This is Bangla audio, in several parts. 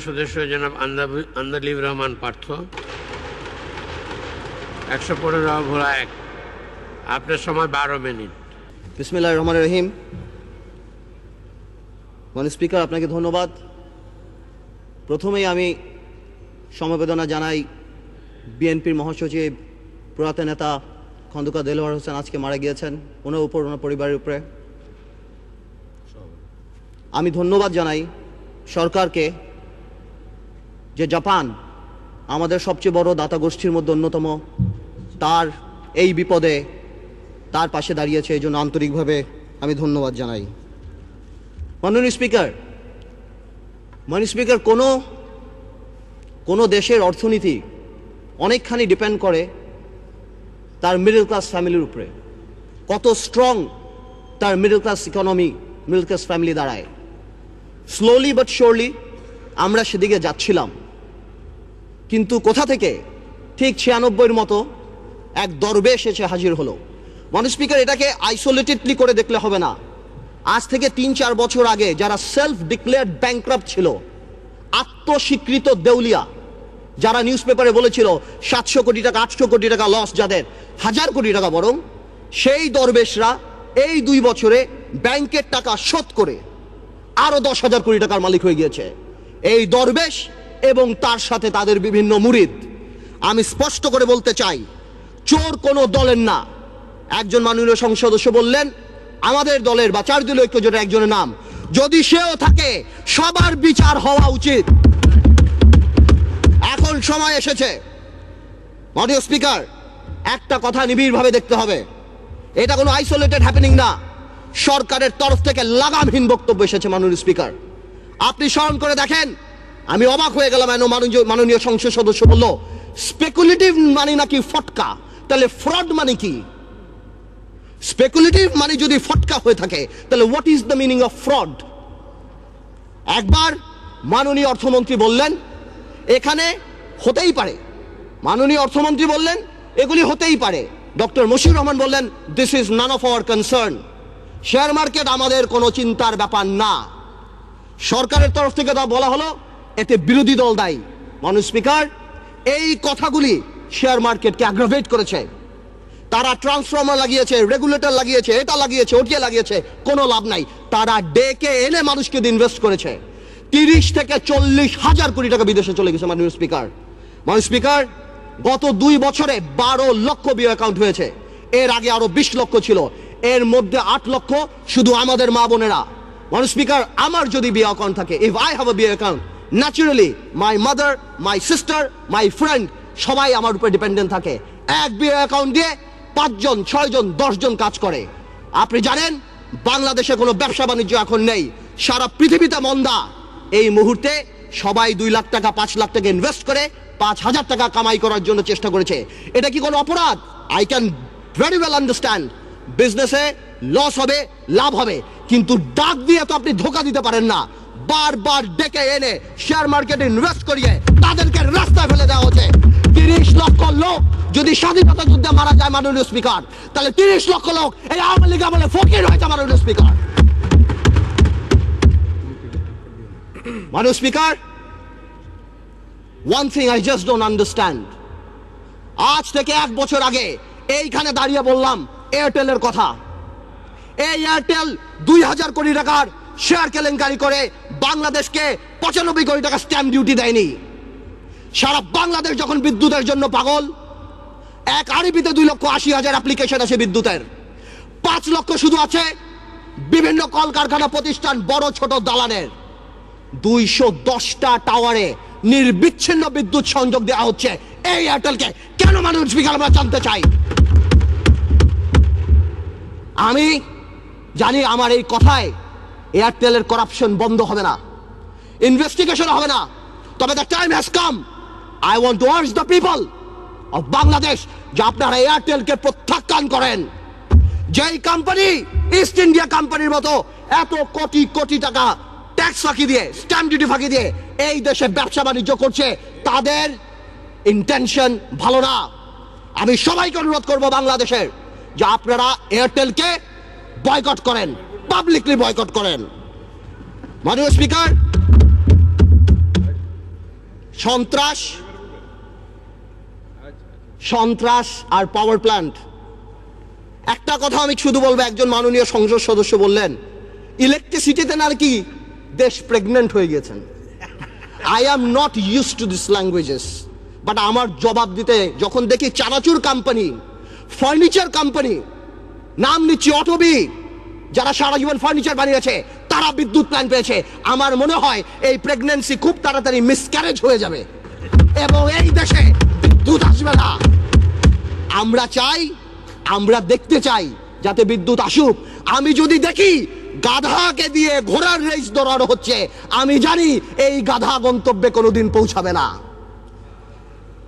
সদস্য জনাব আন্দালিব রহমান পার্থ। 115 ভোলা 1। আপনার সময় 12 মিনিট। বিসমিল্লাহির রহমানির রহিম। মাননীয় স্পিকার, আপনাকে ধন্যবাদ। প্রথমেই আমি সমবেদনা জানাই বিএনপির মহাসচিব প্রয়াত নেতা খন্দকার দেলোয়ার হোসেন আজকে মারা গিয়েছেন, ওনার উপর, ওনার পরিবারের উপরে। আমি ধন্যবাদ জানাই সরকারকে যে জাপান আমাদের সবচেয়ে বড় দাতা গোষ্ঠীর মধ্যে অন্যতম, তার এই বিপদে তার পাশে দাঁড়িয়েছে, এই জন্য আন্তরিকভাবে আমি ধন্যবাদ জানাই। মাননীয় স্পিকার, কোনো দেশের অর্থনীতি অনেকখানি ডিপেন্ড করে তার মিডল ক্লাস ফ্যামিলির উপরে, কত স্ট্রং তার middle class economy, middle class family দাঁড়ায়। স্লোলি বাট শিওরলি আমরা সেদিকে যাচ্ছিলাম, কিন্তু কোথা থেকে ঠিক 96-এর মতো এক দরবেশ এসে হাজির হলো। মাননীয় স্পিকার, এটাকে আইসোলেটেডলি করে দেখলে হবে না। আজ থেকে 3-4 বছর আগে যারা সেলফ ডিক্লেয়ার্ড ব্যাংক্রাপ্ট ছিল, আত্মস্বীকৃত দেউলিয়া, যারা নিউজ পেপারে বলেছিল 700 কোটি টাকা 800 কোটি টাকা লস, যাদের 1000 কোটি টাকা বরং, সেই দরবেশরা এই 2 বছরে ব্যাংকের টাকা শোধ করে আরো 10,000 কোটি টাকার মালিক হয়ে গিয়েছে। এই দরবেশ এবং তার সাথে তাদের বিভিন্ন মুরিদ। আমি স্পষ্ট করে বলতে চাই, চোর কোনো দলের না। একজন মাননীয় সংসদ সদস্য বললেন আমাদের দলের বা 4 দলীয় ঐক্যজোটের একজনের নাম, যদি সেও থাকে সবার বিচার হওয়া উচিত। এখন সময় এসেছে। মাননীয় স্পিকার, একটা কথা নিবিড়ভাবে দেখতে হবে, এটা কোনো আইসোলেটেড হ্যাপেনিং না। সরকারের তরফ থেকে লাগামহীন বক্তব্য এসেছে। মাননীয় স্পিকার, আপনি স্মরণ করে দেখেন, আমি অবাক হয়ে গেলাম। মাননীয় সংসদ সদস্য বলল স্পেকুলেটিভ মানে নাকি ফটকা, তাহলে ফ্রড মানে কি? স্পেকুলেটিভ মানে যদি ফটকা হয়ে থাকে, তাহলে what is the meaning of fraud? একবার মাননীয় অর্থমন্ত্রী বললেন এখানে হতেই পারে, মাননীয় অর্থমন্ত্রী বললেন এগুলি হতেই পারে। ডক্টর মশিউর রহমান বললেন this is none of our concern. Share market আমাদের কোনো চিন্তার ব্যাপার না। সরকারের তরফ থেকে তা বলা হলো এতে বিরোধী দল দায়ী। মাননীয় স্পিকার, এই কথাগুলি শেয়ার মার্কেটকে অ্যাগ্রাভেট করেছে। তারা ট্রান্সফর্মার লাগিয়েছে, রেগুলেটর লাগিয়েছে, এটা লাগিয়েছে, ওটিয়ে লাগিয়েছে, কোনো লাভ নাই। তারা ডেকে এনে মানুষকে ইনভেস্ট করেছে। 30 থেকে 40 হাজার কোটি টাকা বিদেশে চলে গেছে। মাননীয় স্পিকার, গত 2 বছরে 12 লক্ষ বিও অ্যাকাউন্ট হয়েছে। এর আগে আরো 20 লক্ষ ছিল, এর মধ্যে 8 লক্ষ শুধু আমাদের মা বোনেরা। মাননীয় স্পিকার, আমার যদি বিও অ্যাকাউন্ট থাকে, if I have a BO account, naturally my mother, my sister, my friend সবাই আমার উপরে ডিপেন্ডেন্ট থাকে। এক বিও অ্যাকাউন্ট দিয়ে 5 জন, 6 জন, 10 জন কাজ করে। আপনি জানেন বাংলাদেশে কোনো ব্যবসা বাণিজ্য এখন নেই, সারা পৃথিবীতে মন্দা। এই মুহূর্তে সবাই 2 লাখ টাকা 5 লাখ টাকা ইনভেস্ট করে 5,000 টাকা কামাই করার জন্য চেষ্টা করেছে। এটা কি কোনো অপরাধ? I can very well understand. বিজনেসে লস হবে, লাভ হবে, কিন্তু ডাক দিয়ে তো আপনি ধোকা দিতে পারেন না। বারবার ডেকে এনে শেয়ার মার্কেটে ইনভেস্ট করিয়ে তাদেরকে রাস্তায় ফেলে দেওয়া হচ্ছে। 30 লক্ষ লোক যদি স্বাধীনতা যুদ্ধে মারা যায় মাননীয় স্পিকার, তাহলে 30 লক্ষ লোক এই আওয়ামী লীগ আমলে ফকির হয়েছে। মাননীয় speaker, one thing I just don't understand. আজ থেকে 1 বছর আগে এইখানে দাঁড়িয়ে বললাম এয়ারটেলের কথা। এই এয়ারটেল 2000 কোটি টাকার শেয়ার কেলেঙ্কারি করে বাংলাদেশকে 95 কোটি টাকা স্ট্যাম্প ডিউটি দেয়নি। সারা বাংলাদেশ যখন বিদ্যুতের জন্য পাগল, এক আরবিতে 2,80,000 অ্যাপ্লিকেশন আছে বিদ্যুতের। 5 লক্ষ শুধু আছে বিভিন্ন কলকারখানা প্রতিষ্ঠান, বড় ছোট দালানের। 210টা টাওয়ারে নির্বিচ্ছিন্ন বিদ্যুৎ সংযোগ দেওয়া হচ্ছে এই এয়ারটেলকে। কেন মাননীয় স্পিকার, আমরা জানতে চাই। আমি জানি আমার এই কথায় এয়ারটেলের করাপশন বন্ধ হবে না, ইনভেস্টিগেশন হবে না, তবে the time has come. I want to urge the people of Bangladesh যে আপনারা এয়ারটেলকে প্রত্যাখ্যান করেন। যেই কোম্পানি ইস্ট ইন্ডিয়া কোম্পানির মতো এত কোটি কোটি টাকা ট্যাক্স ফাঁকি দিয়ে, স্ট্যাম্প ডিউটি ফাঁকি দিয়ে এই দেশে ব্যবসা বাণিজ্য করছে, তাদের ইন্টেনশন ভালো না। আমি সবাইকে অনুরোধ করব বাংলাদেশের যে আপনারা এয়ারটেলকে বয়কট করেন, পাবলিকলি বয়কট করেন। মাননীয় স্পিকার, সন্ত্রাস, সন্ত্রাস আর পাওয়ার প্ল্যান্ট। একটা কথা আমি শুধু বলবো, একজন মাননীয় সংসদ সদস্য বললেন ইলেকট্রিসিটিতে নাকি দেশ প্রেগনেন্ট হয়ে গেছেন। I am not use to this languages, but আমার জবাব দিতে যখন দেখি চানাচুর কোম্পানি, ফার্নিচার কোম্পানি, নাম নিচ্ছি অটোবি, যারা সারা জীবন ফার্নিচার বানিয়েছে তারা বিদ্যুৎ প্ল্যান্ট পেয়েছে, আমার মনে হয় এই প্রেগন্যান্সি খুব তাড়াতাড়ি মিসক্যারেজ হয়ে যাবে এবং এই দেশে বিদ্যুৎ আসবে না। আমরা চাই, আমরা দেখতে চাই যাতে বিদ্যুৎ আসুক। আমি যদি দেখি গাধাকে দিয়ে ঘোড়ার রেস দৌড়ানো হচ্ছে, আমি জানি এই গাধা গন্তব্যে কোনোদিন পৌঁছাবে না।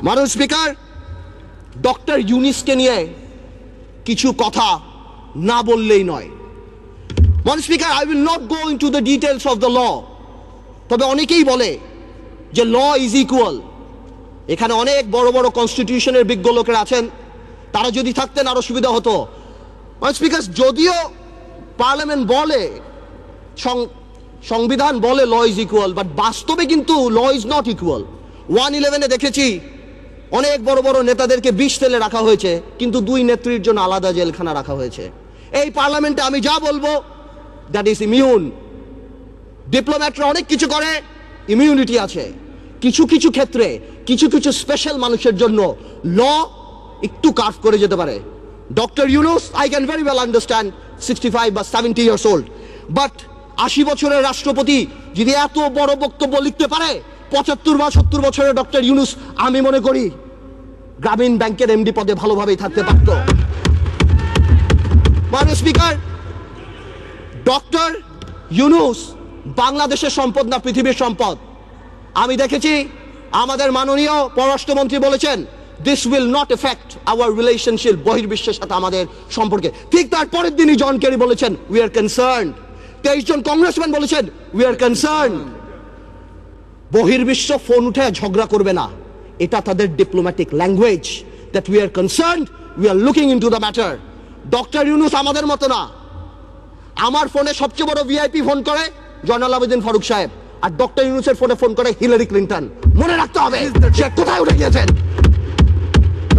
মাননীয় স্পিকার, ডক্টর ইউনিসকে নিয়ে কিছু কথা না বললেই নয়। মাননীয় speaker, I will not go into the details of the law. তবে অনেকেই বলে যে ল ইজ ইকুয়াল। এখানে অনেক বড় বড় কনস্টিটিউশনের বিজ্ঞ লোকেরা আছেন, তারা যদি থাকতেন আরো সুবিধা হতো। মাননীয় স্পিকার, যদিও পার্লামেন্ট বলে, সংবিধান বলে ল ইজ ইকুয়াল, বাট বাস্তবে কিন্তু ল ইজ নট ইকুয়াল। 111-এ দেখেছি অনেক বড় বড় নেতাদেরকে বিষ তেলে রাখা হয়েছে, কিন্তু দুই নেত্রীর জন্য আলাদা জেলখানা রাখা হয়েছে। এই পার্লামেন্টে আমি যা বলবো দ্যাট ইজ ইমিউন। ডিপ্লোম্যাটরা অনেক কিছু করে, ইমিউনিটি আছে। কিছু কিছু ক্ষেত্রে কিছু কিছু স্পেশাল মানুষের জন্য ল একটু কার্ভ করে যেতে পারে। Doctor Yunus, I can very well understand 65 বা 70 ইয়ার্স ওল্ড, বাট 80 বছরের রাষ্ট্রপতি যদি এত বড় বক্তব্য লিখতে পারে, 75 বা 70 বছরের ডক্টর ইউনুস আমি মনে করি গ্রামীণ ব্যাংকের এমডি পদে ভালোভাবেই থাকতে পারত। মাননীয় স্পিকার, ডক্টর ইউনুস বাংলাদেশের সম্পদ না পৃথিবীর সম্পদ। আমি দেখেছি আমাদের মাননীয় পররাষ্ট্রমন্ত্রী বলেছেন this will not affect our relationship, বহির্বিশ্বের সাথে আমাদের সম্পর্কে। ঠিক তার পরের দিনই জন কেরি বলেছেন উই আর কনসার্নড। 23 জন কংগ্রেসম্যান বলেছেন উই আর কনসার্নড। বহির্বিশ্ব ফোন উঠে ঝগড়া করবে না, এটা তাদের diplomatic language, that we are concerned, we are looking into the matter. Doctor Yunus আমাদের মতো না। আমার ফোনে সবচেয়ে বড় ভিআইপি ফোন করে জয়নাল আবেদিন ফারুক সাহেব, আর ডক্টর ইউনুসের ফোনে ফোন করে হিলারি ক্লিন্টন। মনে রাখতে হবে সে কোথায় উঠে গিয়েছেন।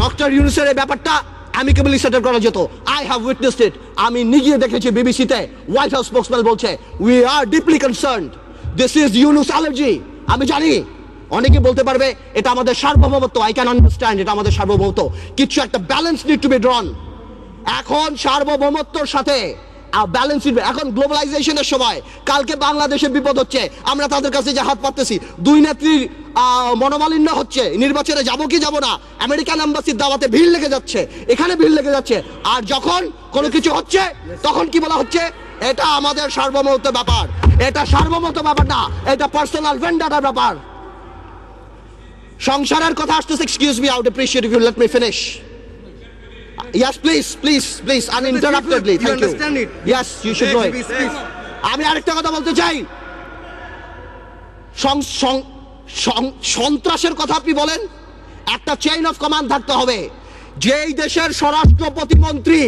ডক্টর ইউনুসের এই ব্যাপারটা অ্যামিকেবলি সেটেল করা যেত। আই হ্যাভ উইটনেসড ইট। আমি নিজে দেখেছি বিবিসিতে হোয়াইট হাউস স্পোকসম্যান বলছে we are deeply concerned, this is Yunus allergy. আমি জানি অনেকে বলতে পারবে এটা আমাদের সার্বভৌমত্ব, আই ক্যান আন্ডারস্ট্যান্ড এটা আমাদের সার্বভৌমত্ব, কিছু একটা ব্যালেন্স নিড টু বি ড্রন। এখন সার্বভৌমত্বর সাথে ব্যালেন্স, এখন গ্লোবালাইজেশনের সময় কালকে বাংলাদেশের বিপদ হচ্ছে, আমরা তাদের কাছে যে হাত পাততেছি, দুই নেত্রীর মনোমালিন্য হচ্ছে, নির্বাচনে যাব কি যাব না, আমেরিকান এম্বাসির দাওয়াতে ভিড় লেগে যাচ্ছে, এখানে ভিড় লেগে যাচ্ছে, আর যখন কোনো কিছু হচ্ছে তখন কি বলা হচ্ছে এটা আমাদের সার্বভৌমত্ব ব্যাপার। এটা সার্বভৌমত্ব ব্যাপার না, এটা পার্সোনাল ভেন্ডাটার ব্যাপার। সংসারের কথা আসতেছে, excuse me, I would appreciate if you let me finish. Yes, please, uninterruptedly. You Thank understand you. it? Yes, you should know it. Please. আমি আরেকটা কথা বলতে চাই, সন্ত্রাসের কথা আপনি বলেন, একটা চেইন অফ কমান্ড থাকতে হবে। যেই দেশের স্বরাষ্ট্র প্রতিমন্ত্রী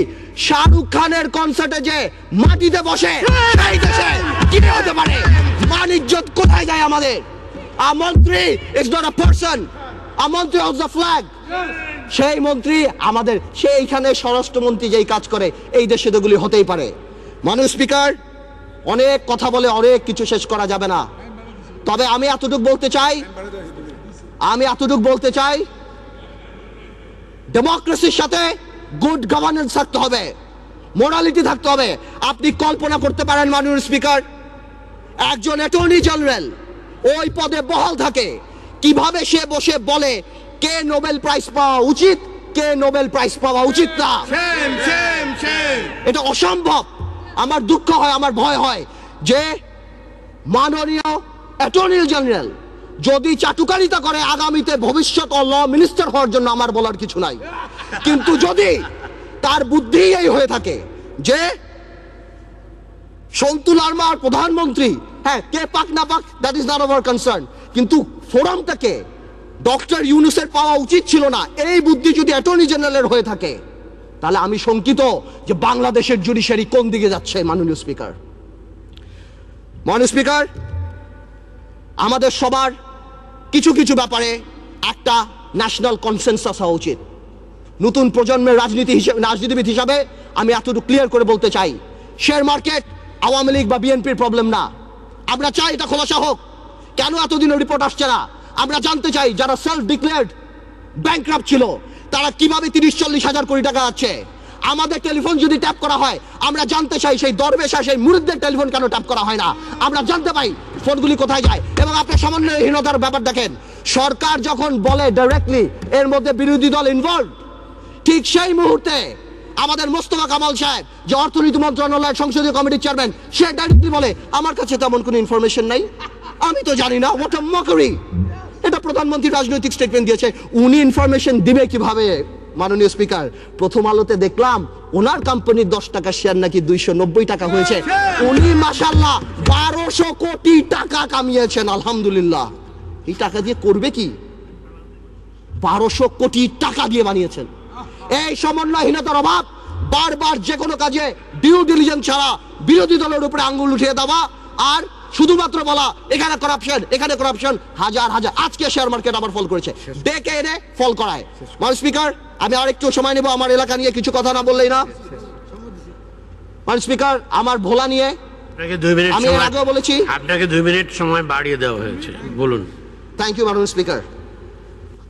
শাহরুখ খানের কনসার্টে যে মাটিতে বসে, সেই দেশে কি হতে পারে? মান ইজ্জত কোথায় যায় আমাদের? A মন্ত্রী is not a person. A মন্ত্রী holds the flag. সেই মন্ত্রী আমাদের, সেইখানে স্বরাষ্ট্রমন্ত্রী যেই কাজ করে, এই দেশে এগুলি হতেই পারে। মাননীয় স্পিকার, অনেক কথা বলে অনেক কিছু শেষ করা যাবে না, তবে আমি এতটুকু বলতে চাই ডেমোক্রেসির সাথে গুড গভর্নেন্স থাকতে হবে, মোরালিটি থাকতে হবে। আপনি কল্পনা করতে পারেন মাননীয় স্পিকার, একজন অ্যাটর্নি জেনারেল ওই পদে বহাল থাকে, কিভাবে সে বসে বলে কে নোবেল প্রাইজ পাওয়া উচিত, কে নোবেল প্রাইজ পাওয়া উচিত না। এটা অসম্ভব। আমার দুঃখ হয়, আমার ভয় হয় যে মাননীয় অ্যাটর্নি জেনারেল যদি চাটুকারিতা করে আগামীতে ভবিষ্যৎ ল মিনিস্টার হওয়ার জন্য আমার বলার কিছু নাই, কিন্তু যদি তার বুদ্ধি এই হয়ে থাকে যে সন্তু লারমার প্রধানমন্ত্রী, হ্যাঁ কে পাক না পাক that is not our concern, কিন্তু ফোরামটাকে ডক্টর ইউনুসের পাওয়া উচিত ছিল না, এই বুদ্ধি যদি অ্যাটর্নি জেনারেলের হয়ে থাকে, তাহলে আমি শঙ্কিত যে বাংলাদেশের জুডিশিয়ারি কোন দিকে যাচ্ছে। মাননীয় স্পিকার, আমাদের সবার কিছু কিছু ব্যাপারে একটা ন্যাশনাল কনসেনসাস হওয়া উচিত। নতুন প্রজন্মের রাজনীতিবিদ হিসাবে আমি এতটুকু ক্লিয়ার করে বলতে চাই, শেয়ার মার্কেট আওয়ামী লীগ বা বিএনপির প্রবলেম না। আমরা চাই এটা খোলাসা হোক। কেন এতদিন রিপোর্ট আসছে না আমরা জানতে চাই। যারা সেলফ ডিক্লেয়ার্ড ব্যাংকরাপ্ট ছিল তারা কিভাবে 30-40 হাজার কোটি টাকা আছে। আমাদের টেলিফোন যদি ট্যাপ করা হয় আমরা জানতে চাই সেই দরবেশ আর সেই মুরিদদের টেলিফোন কেন ট্যাপ করা হয় না, আমরা জানতে পাই ফোনগুলি কোথায় যায়। এবং আপনার সমন্বয়হীনতার ব্যাপার দেখেন, সরকার যখন বলে ডাইরেক্টলি এর মধ্যে বিরোধী দল ইনভলভ, ঠিক সেই মুহূর্তে আমাদের মোস্তফা কামাল সাহেব যে অর্থনীতি মন্ত্রণালয়ের সংসদীয় কমিটির চেয়ারম্যান, সে ডাইরেক্টলি বলে আমার কাছে তেমন কোনো ইনফরমেশন নাই, আমি তো জানি না। What a mockery! এটা প্রধানমন্ত্রী রাজনৈতিক স্টেটমেন্ট দিয়েছে। উনি ইনফরমেশন দিবে কিভাবে? মাননীয় স্পিকার, প্রথম আলোতে দেখলাম ওনার কোম্পানির 10 টাকার শেয়ার নাকি 290 টাকা হয়েছে। উনি মাশাআল্লাহ 1200 কোটি টাকা কামিয়েছেন, আলহামদুলিল্লাহ। এই টাকা দিয়ে করবে কি? 1200 কোটি টাকা দিয়ে বানিয়েছেন। এই সমন্বয়হীনতার অভাব, বারবার যে কোনো কাজে ডিউ ডিলিজেন্স ছাড়া বিরোধী দলের উপরে আঙ্গুল উঠিয়ে দেওয়া আর শুধুমাত্র বলা এখানে করাপশন, এখানে করাপশন, হাজার হাজার। আজকে শেয়ার মার্কেট আবার ফল করেছে, ডেকে এনে ফল করায়। মাননীয় স্পিকার, আমি আরেকটু সময় নেব, আমার এলাকা নিয়ে কিছু কথা না বললেই না। মাননীয় স্পিকার, আমার ভোলা নিয়ে আমি এর আগেও বলেছি, আপনাকে 2 মিনিট সময় বাড়িয়ে দেওয়া হয়েছে, বলুন। থ্যাংক ইউ মাননীয় স্পিকার।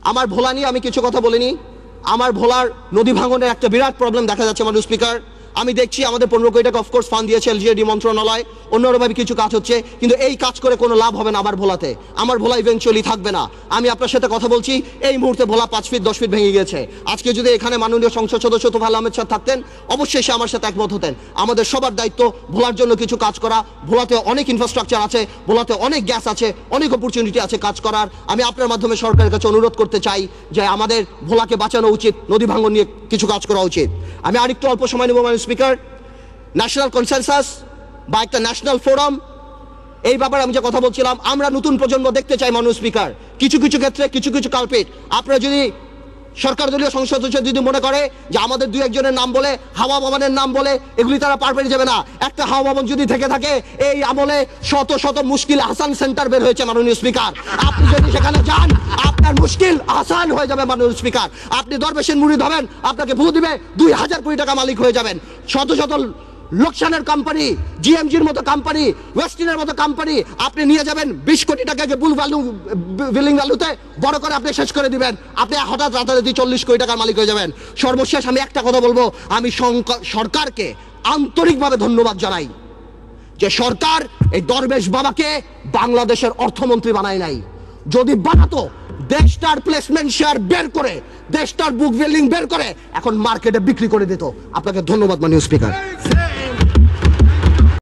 আমার ভোলা নিয়ে আমি কিছু কথা বলিনি। আমার ভোলার নদী ভাঙনের একটা বিরাট প্রবলেম দেখা যাচ্ছে মাননীয় স্পিকার। আমি দেখছি আমাদের 15 কোটি টাকা অফকোর্স ফান্ড দিয়েছে এলজিএডি মন্ত্রণালয়, অন্যভাবে কিছু কাজ হচ্ছে, কিন্তু এই কাজ করে কোনো লাভ হবে না আমার ভোলাতে। আমার ভোলা ইভেনচুয়ালি থাকবে না। আমি আপনার সাথে কথা বলছি, এই মুহূর্তে ভোলা 5 ফিট 10 ফিট ভেঙে গিয়েছে। আজকে যদি এখানে মাননীয় সংসদ সদস্য তোফায়েল আহমেদ সাহেব থাকতেন, অবশ্যই সে আমার সাথে একমত হতেন। আমাদের সবার দায়িত্ব ভোলার জন্য কিছু কাজ করা। ভোলাতে অনেক ইনফ্রাস্ট্রাকচার আছে, ভোলাতে অনেক গ্যাস আছে, অনেক অপরচুনিটি আছে কাজ করার। আমি আপনার মাধ্যমে সরকারের কাছে অনুরোধ করতে চাই যে আমাদের ভোলাকে বাঁচানো উচিত, নদী ভাঙন নিয়ে কিছু কাজ করা উচিত। আমি আরেকটু অল্প সময় নেব মাননীয় স্পিকার। ন্যাশনাল কনসেনসাস বা একটা ন্যাশনাল ফোরাম, এই ব্যাপারে আমি যে কথা বলছিলাম, আমরা নতুন প্রজন্ম দেখতে চাই মাননীয় স্পিকার। কিছু কিছু ক্ষেত্রে কিছু কিছু কালপিট, আপনারা যদি সরকার দলীয় সংসদ সদস্য যদি মনে করে যে আমাদের 2-1 নাম বলে, হাওয়া ভবনের নাম বলে এগুলি তারা পার পেয়ে যাবে না। একটা হাওয়া ভবন যদি থেকে থাকে, এই আমলে শত শত মুশকিল আহসান সেন্টার বের হয়েছে মাননীয় স্পিকার। আপনি যদি সেখানে যান আপনার মুশকিল আসান হয়ে যাবে মাননীয় স্পিকার। আপনি দরবেশের মুরিদ হবেন, আপনাকে ভূ দিবে, 2000 কোটি টাকা মালিক হয়ে যাবেন। শত শত লোকসানের কোম্পানি, জিএমজির মতো কোম্পানি, ওয়েস্টিনের মতো কোম্পানি আপনি নিয়ে যাবেন 20 কোটি টাকাকে বিলিং ভ্যালুতে বড় করে আপনি শেষ করে দিবেন। আপনি হঠাৎ রাতারাতি 40 কোটি টাকার মালিক হয়ে যাবেন। সর্বশেষ আমি একটা কথা বলবো, আমি সরকারকে আন্তরিকভাবে ধন্যবাদ জানাই যে সরকার এই দরবেশ বাবাকে বাংলাদেশের অর্থমন্ত্রী বানায় নাই। যদি বানাতো, দেশটার প্লেসমেন্ট শেয়ার বের করে, দেশটার বুক ভ্যালিং বের করে এখন মার্কেটে বিক্রি করে দিত। আপনাকে ধন্যবাদ মাননীয় স্পিকার।